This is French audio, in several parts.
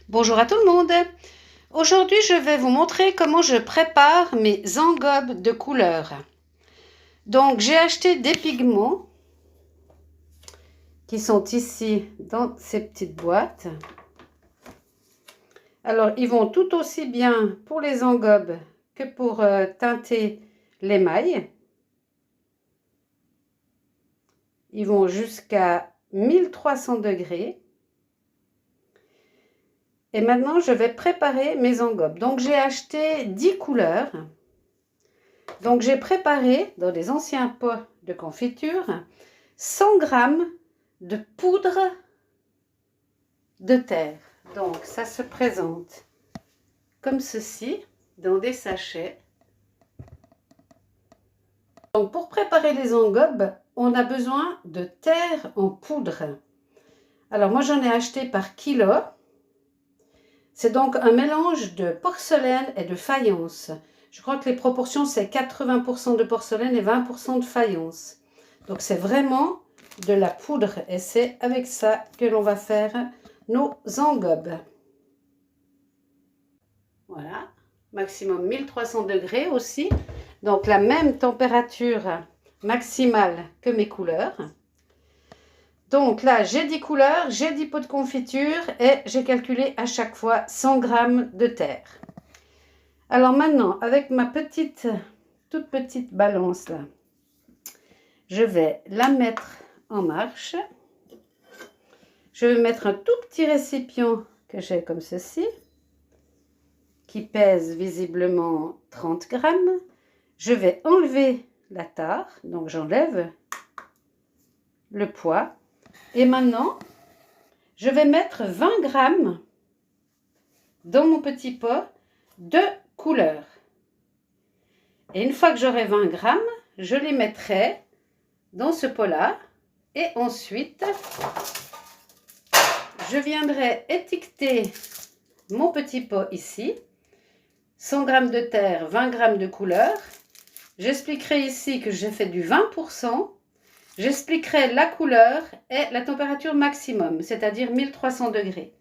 Bonjour à tout le monde. Aujourd'hui, je vais vous montrer comment je prépare mes engobes de couleurs. Donc, j'ai acheté des pigments qui sont ici dans ces petites boîtes. Alors, ils vont tout aussi bien pour les engobes que pour teinter l'émail. Ils vont jusqu'à 1300 degrés. Et maintenant, je vais préparer mes engobes. Donc, j'ai acheté 10 couleurs. Donc, j'ai préparé dans les anciens pots de confiture 100 g de poudre de terre. Donc, ça se présente comme ceci, dans des sachets. Donc, pour préparer les engobes, on a besoin de terre en poudre. Alors, moi, j'en ai acheté par kilo. C'est donc un mélange de porcelaine et de faïence. Je crois que les proportions, c'est 80% de porcelaine et 20% de faïence. Donc, c'est vraiment de la poudre. Et c'est avec ça que l'on va faire nos engobes. Voilà. Maximum 1300 degrés aussi. Donc, la même température maximale que mes couleurs. Donc là, j'ai 10 couleurs, j'ai 10 pots de confiture et j'ai calculé à chaque fois 100 g de terre. Alors maintenant, avec ma toute petite balance là, je vais la mettre en marche. Je vais mettre un tout petit récipient que j'ai comme ceci, qui pèse visiblement 30 g. Je vais enlever la tare, donc j'enlève le poids. Et maintenant, je vais mettre 20 g dans mon petit pot de couleurs. Et une fois que j'aurai 20 g, je les mettrai dans ce pot-là. Et ensuite, je viendrai étiqueter mon petit pot ici. 100 g de terre, 20 g de couleurs. J'expliquerai ici que j'ai fait du 20%. J'expliquerai la couleur et la température maximum, c'est-à-dire 1300 degrés.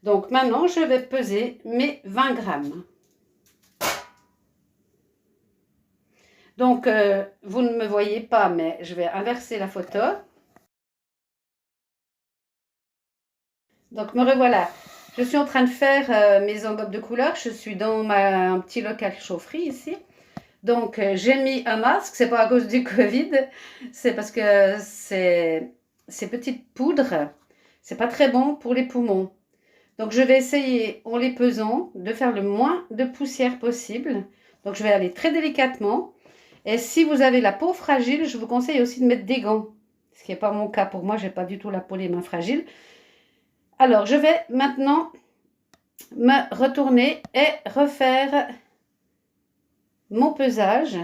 Donc maintenant, je vais peser mes 20 g. Donc, vous ne me voyez pas, mais je vais inverser la photo. Donc, me revoilà. Je suis en train de faire mes engobes de couleurs. Je suis dans un petit local chaufferie ici. Donc, j'ai mis un masque. C'est pas à cause du Covid. C'est parce que ces petites poudres, c'est pas très bon pour les poumons. Donc, je vais essayer, en les pesant, de faire le moins de poussière possible. Donc, je vais aller très délicatement. Et si vous avez la peau fragile, je vous conseille aussi de mettre des gants. Ce qui n'est pas mon cas pour moi, je n'ai pas du tout la peau, les mains fragiles. Alors, je vais maintenant me retourner et refaire mon pesage.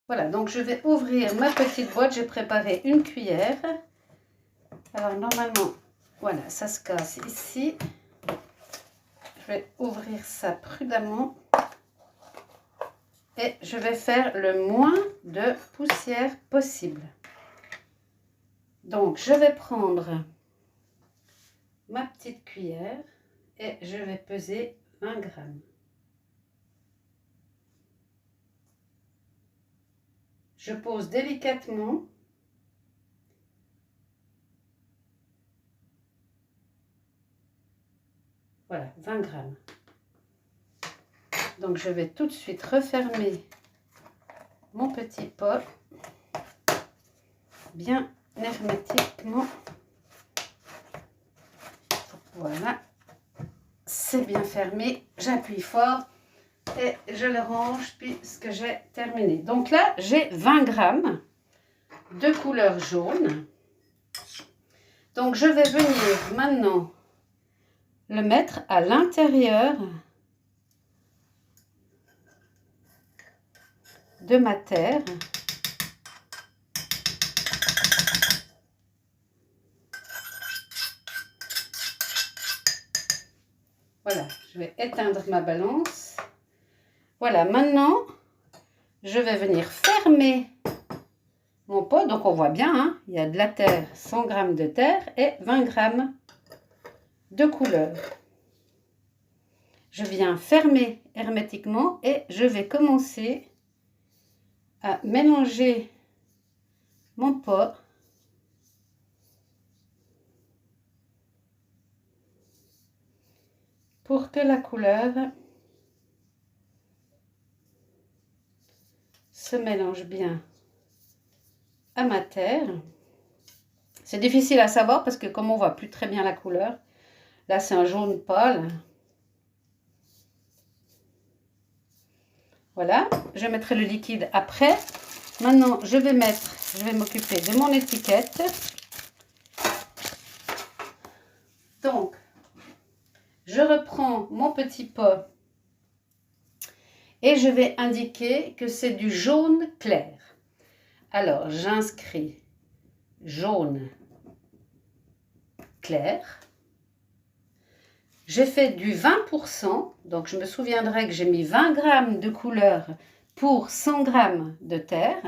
Voilà, donc je vais ouvrir ma petite boîte. J'ai préparé une cuillère. Alors, normalement, voilà, ça se casse ici. Je vais ouvrir ça prudemment. Et je vais faire le moins de poussière possible. Donc, je vais prendre ma petite cuillère et je vais peser 20 g. Je pose délicatement. Voilà, 20 g. Donc, je vais tout de suite refermer mon petit pot bien hermétiquement. Voilà, c'est bien fermé. J'appuie fort et je le range puisque j'ai terminé. Donc là, j'ai 20 g de couleur jaune. Donc, je vais venir maintenant le mettre à l'intérieur de ma terre. Voilà, je vais éteindre ma balance. Voilà, maintenant, je vais venir fermer mon pot. Donc, on voit bien, hein, il y a de la terre, 100 g de terre et 20 g de couleur. Je viens fermer hermétiquement et je vais commencer à mélanger mon pot pour que la couleur se mélange bien à ma terre. C'est difficile à savoir parce que comme on voit plus très bien la couleur, là c'est un jaune pâle. Voilà, je mettrai le liquide après. Maintenant, je vais m'occuper de mon étiquette. Donc, je reprends mon petit pot et je vais indiquer que c'est du jaune clair. Alors, j'inscris jaune clair. J'ai fait du 20%, donc je me souviendrai que j'ai mis 20 g de couleur pour 100 g de terre.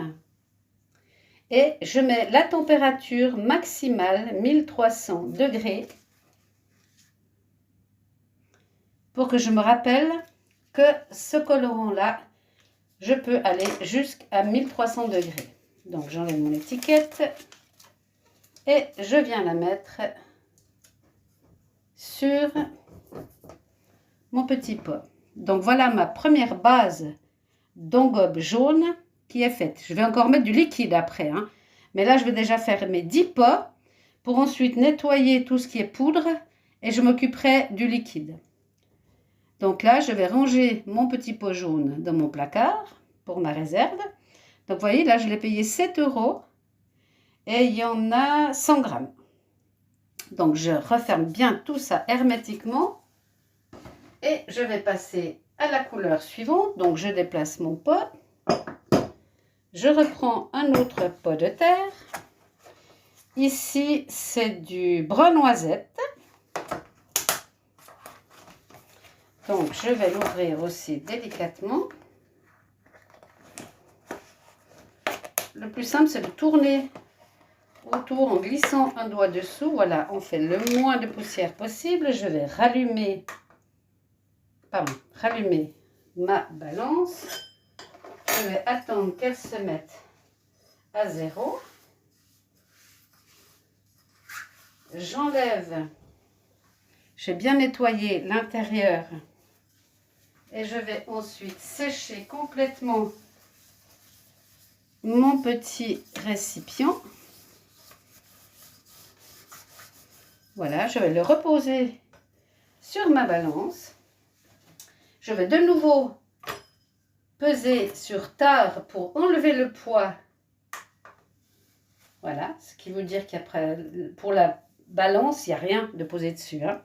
Et je mets la température maximale, 1300 degrés, pour que je me rappelle que ce colorant-là, je peux aller jusqu'à 1300 degrés. Donc j'enlève mon étiquette et je viens la mettre sur mon petit pot. Donc voilà ma première base d'engobe jaune qui est faite. Je vais encore mettre du liquide après, hein. Mais là je vais déjà faire mes 10 pots pour ensuite nettoyer tout ce qui est poudre et je m'occuperai du liquide. Donc là je vais ranger mon petit pot jaune dans mon placard pour ma réserve. Donc vous voyez là je l'ai payé 7 € et il y en a 100 g. Donc je referme bien tout ça hermétiquement. Et je vais passer à la couleur suivante. Donc, je déplace mon pot. Je reprends un autre pot de terre. Ici, c'est du brun noisette. Donc, je vais l'ouvrir aussi délicatement. Le plus simple, c'est de tourner autour en glissant un doigt dessous. Voilà, on fait le moins de poussière possible. Je vais rallumer ma balance. Je vais attendre qu'elle se mette à 0. J'enlève, j'ai bien nettoyé l'intérieur et je vais ensuite sécher complètement mon petit récipient. Voilà, je vais le reposer sur ma balance. Je vais de nouveau peser sur tare pour enlever le poids. Voilà, ce qui veut dire qu'après, pour la balance, il n'y a rien de posé dessus, hein.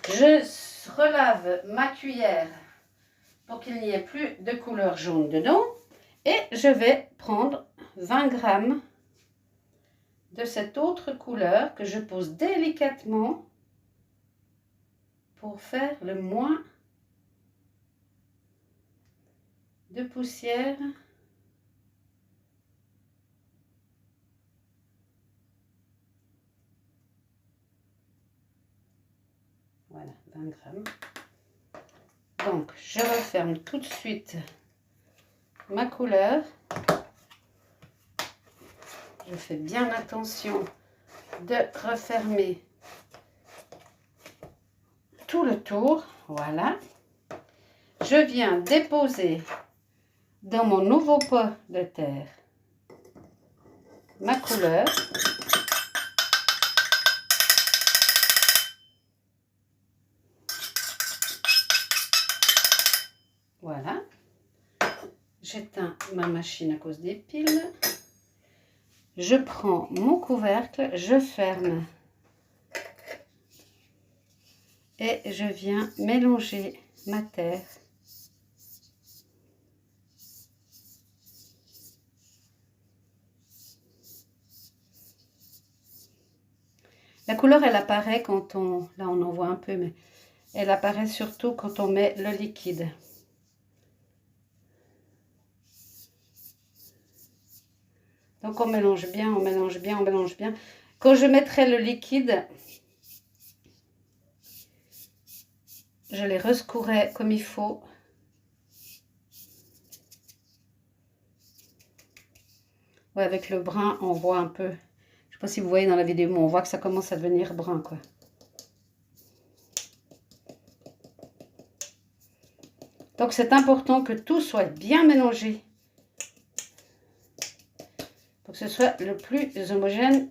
Je relave ma cuillère pour qu'il n'y ait plus de couleur jaune dedans. Et je vais prendre 20 g de cette autre couleur que je pose délicatement pour faire le moins de poussière voilà, 20 g. Donc je referme tout de suite ma couleur. Je fais bien attention de refermer tout le tour. Voilà, je viens déposer dans mon nouveau pot de terre ma couleur. Voilà, j'éteins ma machine à cause des piles. Je prends mon couvercle, je ferme et je viens mélanger ma terre. La couleur, elle apparaît quand on... Là, on en voit un peu, mais elle apparaît surtout quand on met le liquide. Donc, on mélange bien, on mélange bien, on mélange bien. Quand je mettrai le liquide, je les rescourais comme il faut. Ouais, avec le brun, on voit un peu. Je ne sais pas si vous voyez dans la vidéo, mais on voit que ça commence à devenir brun, quoi. Donc, c'est important que tout soit bien mélangé. Pour que ce soit le plus homogène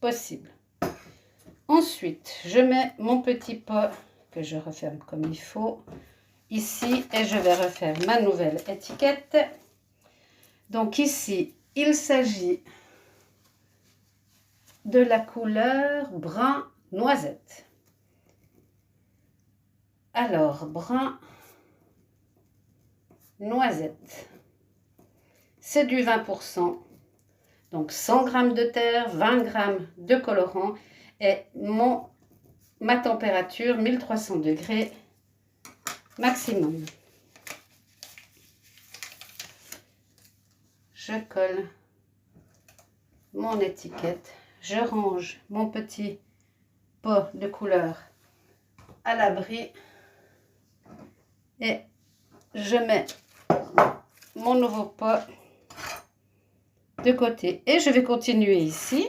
possible. Ensuite, je mets mon petit pot que je referme comme il faut ici et je vais refaire ma nouvelle étiquette. Donc ici, il s'agit de la couleur brun noisette. Alors, brun noisette, c'est du 20%, donc 100 g de terre, 20 g de colorant et ma température 1300 degrés maximum. Je colle mon étiquette, je range mon petit pot de couleur à l'abri et je mets mon nouveau pot de côté et je vais continuer ici.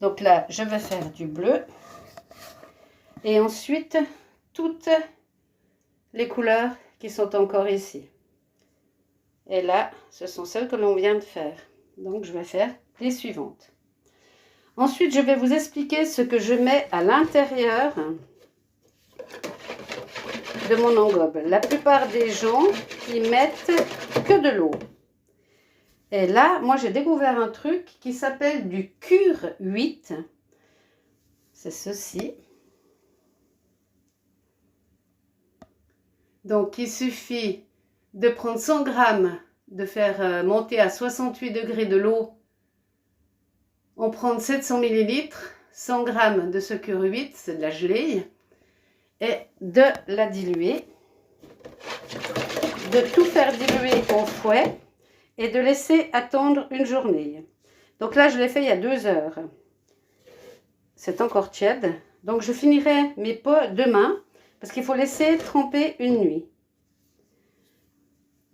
Donc là, je vais faire du bleu et ensuite toutes les couleurs qui sont encore ici. Et là, ce sont celles que l'on vient de faire. Donc, je vais faire les suivantes. Ensuite, je vais vous expliquer ce que je mets à l'intérieur de mon engobe. La plupart des gens, ils mettent que de l'eau. Et là, moi, j'ai découvert un truc qui s'appelle du Cure 8. C'est ceci. Donc, il suffit de prendre 100 g, de faire monter à 68 degrés de l'eau. On prend 700 ml, 100 g de ce Cure 8, c'est de la gelée, et de la diluer. De tout faire diluer au fouet et de laisser attendre une journée. Donc là, je l'ai fait il y a 2 heures. C'est encore tiède. Donc, je finirai mes pots demain parce qu'il faut laisser tremper une nuit.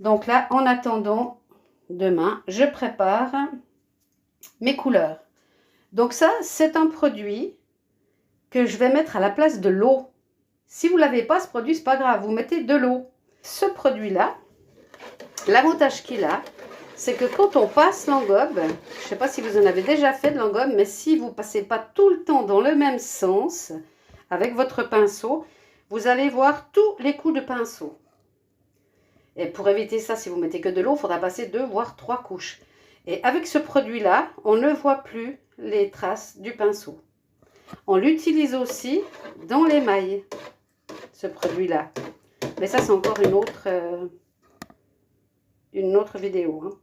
Donc là, en attendant, demain, je prépare mes couleurs. Donc ça, c'est un produit que je vais mettre à la place de l'eau. Si vous ne l'avez pas, ce produit, c'est pas grave, vous mettez de l'eau. Ce produit-là, l'avantage qu'il a, c'est que quand on passe l'engobe, je ne sais pas si vous en avez déjà fait de l'engobe, mais si vous ne passez pas tout le temps dans le même sens avec votre pinceau, vous allez voir tous les coups de pinceau. Et pour éviter ça, si vous mettez que de l'eau, il faudra passer 2 voire 3 couches. Et avec ce produit-là, on ne voit plus les traces du pinceau. On l'utilise aussi dans les mailles, ce produit-là. Mais ça, c'est encore une autre vidéo. Hein.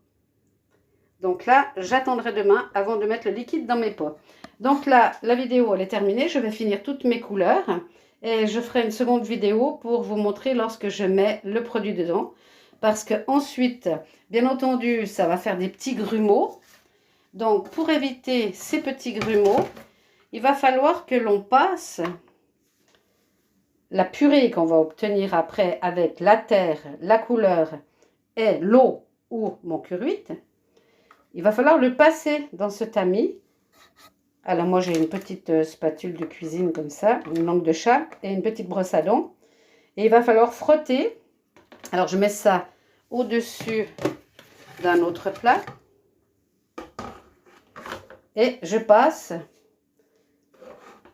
Donc là, j'attendrai demain avant de mettre le liquide dans mes pots. Donc là, la vidéo, elle est terminée. Je vais finir toutes mes couleurs. Et je ferai une seconde vidéo pour vous montrer lorsque je mets le produit dedans. Parce que ensuite, bien entendu, ça va faire des petits grumeaux. Donc, pour éviter ces petits grumeaux, il va falloir que l'on passe la purée qu'on va obtenir après avec la terre, la couleur et l'eau ou mon Cure 8. Il va falloir le passer dans ce tamis. Alors moi j'ai une petite spatule de cuisine comme ça, une langue de chat et une petite brosse à dents. Et il va falloir frotter. Alors je mets ça au-dessus d'un autre plat. Et je passe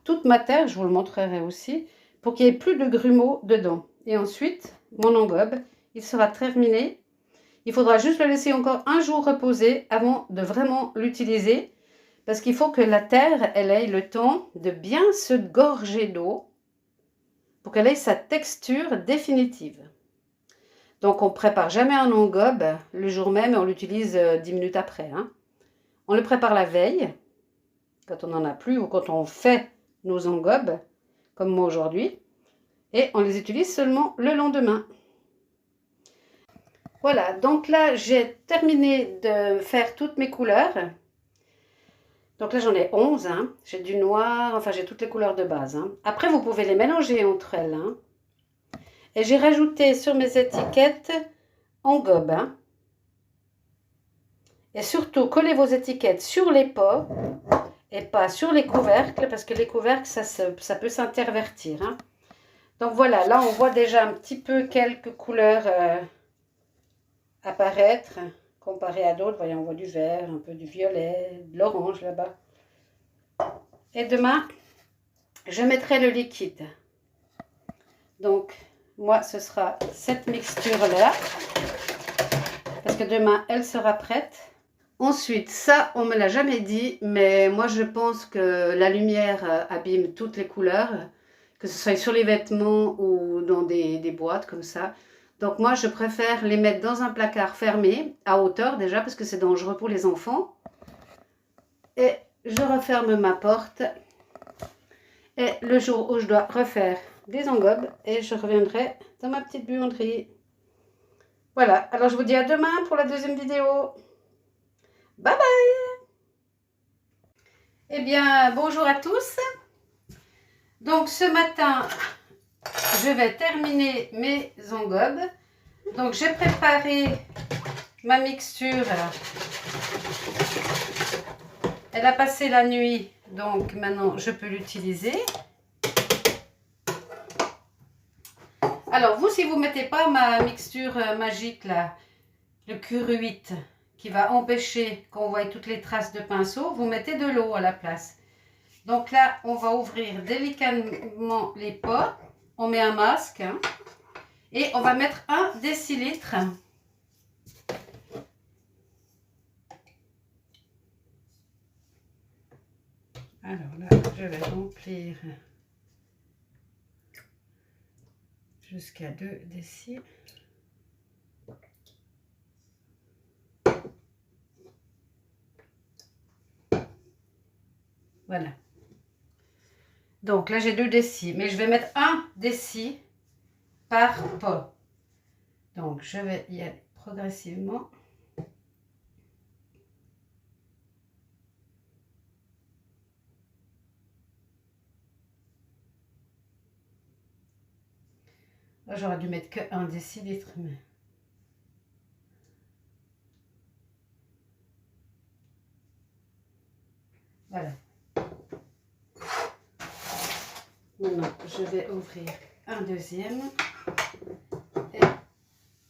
toute ma terre, je vous le montrerai aussi, pour qu'il n'y ait plus de grumeaux dedans. Et ensuite, mon engobe, il sera terminé. Il faudra juste le laisser encore un jour reposer avant de vraiment l'utiliser. Parce qu'il faut que la terre, elle ait le temps de bien se gorger d'eau pour qu'elle ait sa texture définitive. Donc, on ne prépare jamais un engobe le jour même et on l'utilise 10 minutes après. Hein. On le prépare la veille, quand on n'en a plus ou quand on fait nos engobes, comme moi aujourd'hui. Et on les utilise seulement le lendemain. Voilà, donc là, j'ai terminé de faire toutes mes couleurs. Donc là, j'en ai 11. Hein. J'ai du noir, enfin, j'ai toutes les couleurs de base. Hein. Après, vous pouvez les mélanger entre elles. Hein. Et j'ai rajouté sur mes étiquettes en gobe. Hein. Et surtout, collez vos étiquettes sur les pots et pas sur les couvercles, parce que les couvercles, ça peut s'intervertir. Hein. Donc voilà, là on voit déjà un petit peu quelques couleurs apparaître, comparé à d'autres. Voyez, on voit du vert, un peu du violet, de l'orange là-bas. Et demain, je mettrai le liquide. Donc, moi, ce sera cette mixture-là, parce que demain, elle sera prête. Ensuite, ça, on ne me l'a jamais dit, mais moi, je pense que la lumière abîme toutes les couleurs, que ce soit sur les vêtements ou dans des boîtes comme ça. Donc, moi, je préfère les mettre dans un placard fermé, à hauteur déjà, parce que c'est dangereux pour les enfants. Et je referme ma porte. Et le jour où je dois refaire des engobes, et je reviendrai dans ma petite buanderie. Voilà, alors je vous dis à demain pour la deuxième vidéo. Bye bye! Eh bien, bonjour à tous. Donc ce matin, je vais terminer mes engobes. Donc j'ai préparé ma mixture. Elle a passé la nuit, donc maintenant je peux l'utiliser. Alors vous, si vous ne mettez pas ma mixture magique là, le Q8 qui va empêcher qu'on voie toutes les traces de pinceau, vous mettez de l'eau à la place. Donc là, on va ouvrir délicatement les pots. On met un masque hein, et on va mettre 1 décilitre. Alors là, je vais remplir jusqu'à 2 décilitres. Voilà. Donc là, j'ai 2 décis, mais je vais mettre 1 déci par pot. Donc, je vais y aller progressivement. J'aurais dû mettre que 1 décilitre, mais... Voilà. Maintenant, je vais ouvrir un deuxième et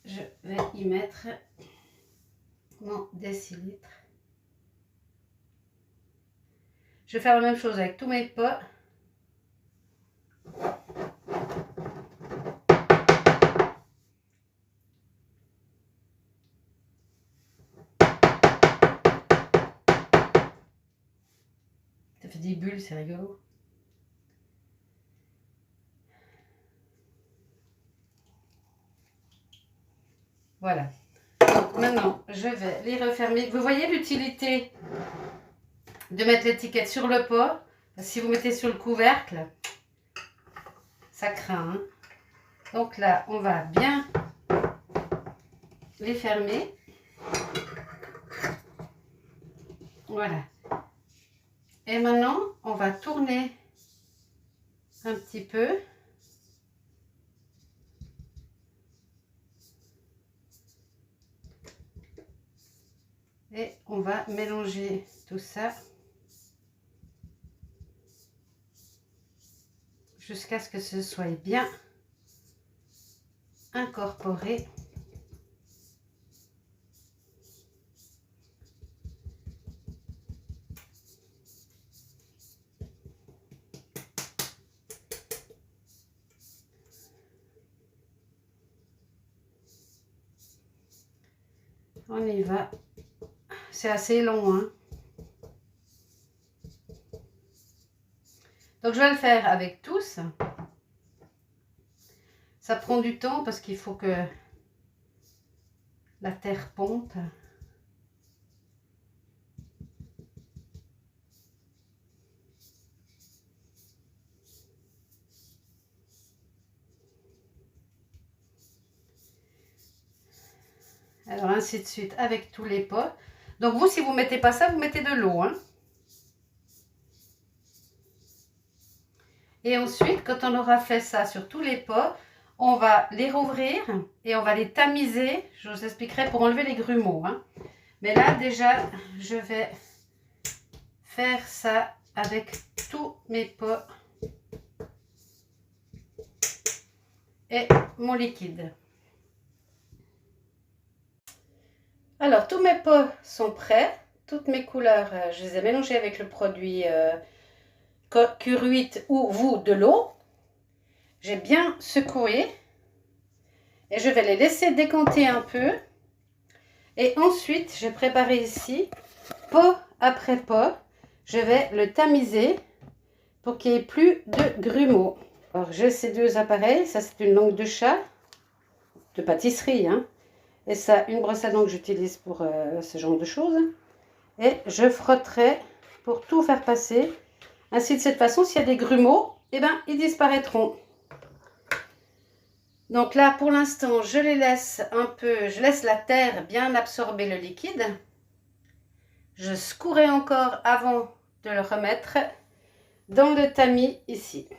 je vais y mettre mon décilitre. Je vais faire la même chose avec tous mes pots. Ça fait des bulles, c'est rigolo. Voilà. Donc maintenant, je vais les refermer. Vous voyez l'utilité de mettre l'étiquette sur le pot. Parce que si vous mettez sur le couvercle, ça craint. Hein. Donc là, on va bien les fermer. Voilà. Et maintenant, on va tourner un petit peu. Et on va mélanger tout ça jusqu'à ce que ce soit bien incorporé. On y va. C'est assez long, hein. Donc, je vais le faire avec tous. Ça prend du temps parce qu'il faut que la terre ponte. Alors, ainsi de suite avec tous les pots. Donc, vous, si vous ne mettez pas ça, vous mettez de l'eau, hein. Et ensuite, quand on aura fait ça sur tous les pots, on va les rouvrir et on va les tamiser. Je vous expliquerai pour enlever les grumeaux, hein. Mais là, déjà, je vais faire ça avec tous mes pots et mon liquide. Alors, tous mes pots sont prêts. Toutes mes couleurs, je les ai mélangées avec le produit Cure8 ou vous de l'eau. J'ai bien secoué et je vais les laisser décanter un peu. Et ensuite, j'ai préparé ici, pot après pot, je vais le tamiser pour qu'il n'y ait plus de grumeaux. Alors, j'ai ces deux appareils. Ça, c'est une langue de chat de pâtisserie, hein. Et ça, une brosse à dents que j'utilise pour ce genre de choses. Et je frotterai pour tout faire passer. Ainsi, de cette façon, s'il y a des grumeaux, eh ben, ils disparaîtront. Donc là, pour l'instant, je les laisse un peu, je laisse la terre bien absorber le liquide. Je secouerai encore avant de le remettre dans le tamis ici.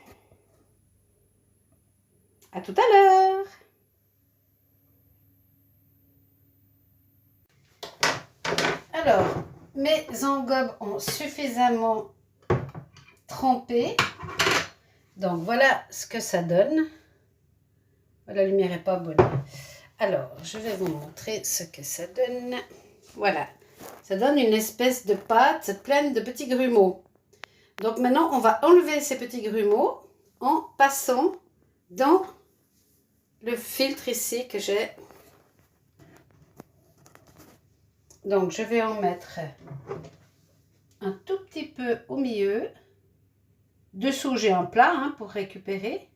À tout à l'heure. Alors, mes engobes ont suffisamment trempé. Donc, voilà ce que ça donne. La lumière n'est pas bonne. Alors, je vais vous montrer ce que ça donne. Voilà. Ça donne une espèce de pâte pleine de petits grumeaux. Donc, maintenant, on va enlever ces petits grumeaux en passant dans le filtre ici que j'ai. Donc, je vais en mettre un tout petit peu au milieu. Dessous, j'ai un plat, hein, pour récupérer.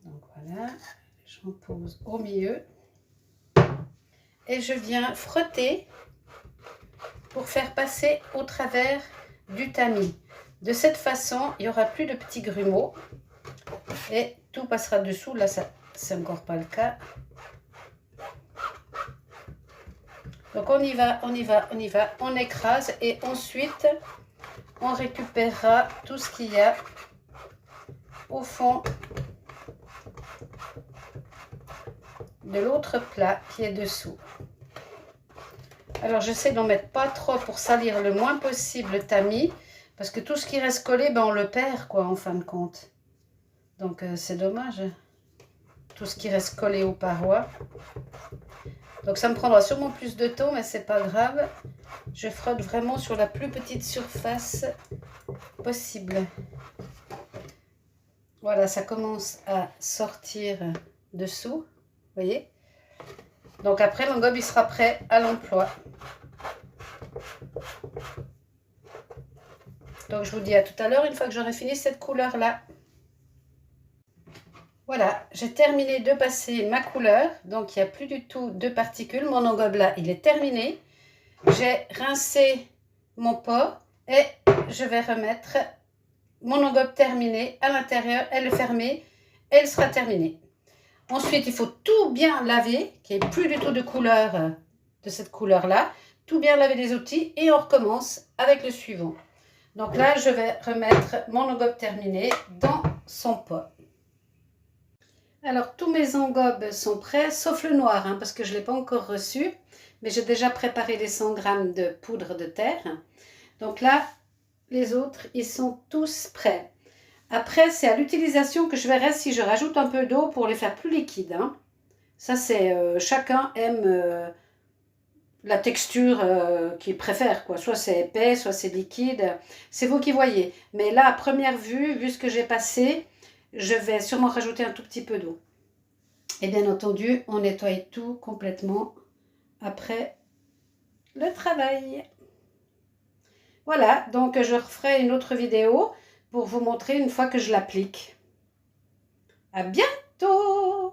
Donc, voilà. J'en pose au milieu. Et je viens frotter pour faire passer au travers du tamis. De cette façon, il n'y aura plus de petits grumeaux et tout passera dessous. Là, ça c'est encore pas le cas. Donc, on y va, on y va, on y va. On écrase et ensuite, on récupérera tout ce qu'il y a au fond de l'autre plat qui est dessous. Alors, j'essaie d'en mettre pas trop pour salir le moins possible le tamis. Parce que tout ce qui reste collé, ben on le perd, quoi, en fin de compte. Donc, c'est dommage. Tout ce qui reste collé aux parois. Donc, ça me prendra sûrement plus de temps, mais c'est pas grave. Je frotte vraiment sur la plus petite surface possible. Voilà, ça commence à sortir dessous. Vous voyez? Donc, après, l'engobe, il sera prêt à l'emploi. Donc, je vous dis à tout à l'heure, une fois que j'aurai fini cette couleur-là. Voilà, j'ai terminé de passer ma couleur. Donc, il n'y a plus du tout de particules. Mon engobe là, il est terminé. J'ai rincé mon pot et je vais remettre mon engobe terminé à l'intérieur. Elle est fermée. Elle sera terminée. Ensuite, il faut tout bien laver, qu'il n'y ait plus du tout de couleur de cette couleur-là. Tout bien laver les outils et on recommence avec le suivant. Donc là, je vais remettre mon engobe terminé dans son pot. Alors, tous mes engobes sont prêts, sauf le noir, hein, parce que je ne l'ai pas encore reçu. Mais j'ai déjà préparé les 100 g de poudre de terre. Donc là, les autres, ils sont tous prêts. Après, c'est à l'utilisation que je verrai si je rajoute un peu d'eau pour les faire plus liquides, hein. Ça, c'est chacun aime la texture qu'il préfère, quoi. Soit c'est épais, soit c'est liquide. C'est vous qui voyez. Mais là, à première vue, vu ce que j'ai passé, je vais sûrement rajouter un tout petit peu d'eau. Et bien entendu, on nettoie tout complètement après le travail. Voilà, donc je referai une autre vidéo pour vous montrer une fois que je l'applique. À bientôt!